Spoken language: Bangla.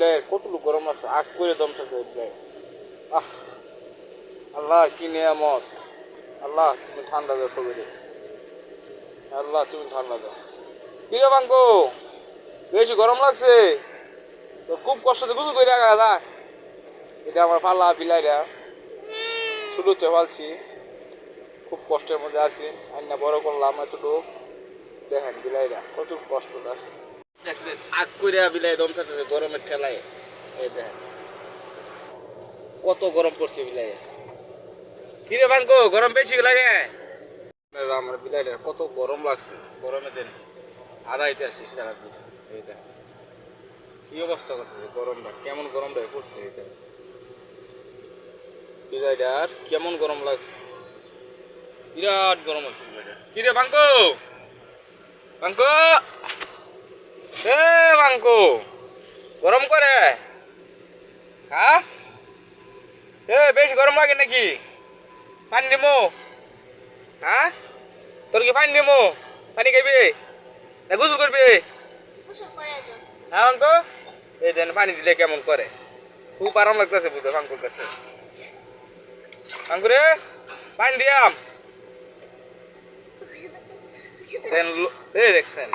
বিলাই কতটুকু গরম লাগছে, আগ করে দম চাচ্ছে বিলাই। আহ আল্লাহ কি নিয়ামত, আল্লাহ তুমি ঠান্ডা দাও শরীরে, আল্লাহ তুমি ঠান্ডা দাও। কিরে বাঙ্কু, বেশি গরম লাগছে তো খুব কষ্টতে গোসল করে রাখা দা। এটা আমার পাল্লা বিলাইরা শুরুতে পালছি, খুব কষ্টের মধ্যে আছি, আইনা বড় করলাম এতটুকু। দেখেন বিলাইরা কত কষ্ট আছে, দেখছেন আগ করে বিলাই দম চাচ্ছে গরমের ঠেলায়। এই দেখেন কত গরম পড়ছে বিলাই। কিরে বাঙ্কু, গরম বেশি লাগে? আমার বিলাইরা কত গরম লাগছে, গরমে দিন আড়াইতে আসিস সারা দিন। এই দেখ কি অবস্থা করতেছে, গরমটা কেমন গরমটা পড়ছে। এই দেখ বিলাইটার কেমন গরম লাগছে, বিরাট গরম হচ্ছে বিলাইটা। কিরে বাঙ্কু, বাঙ্কু, এ বাঙ্কু, গরম করে? হ্যাঁ, এ বেশি গরম লাগে নাকি? পানি দিমু? হ্যাঁ, তোর কি পানি দিমু? পানি খাইবি না গোসল করবি? হ্যাঁ বাঙ্কু, এই দেন পানি দিলে কেমন করে, খুব আরাম লাগতেছে বুঝতে বাঙ্কুর কাছে। বাঙ্কুরে পানি দিয়াম দেন, এই দেখছেন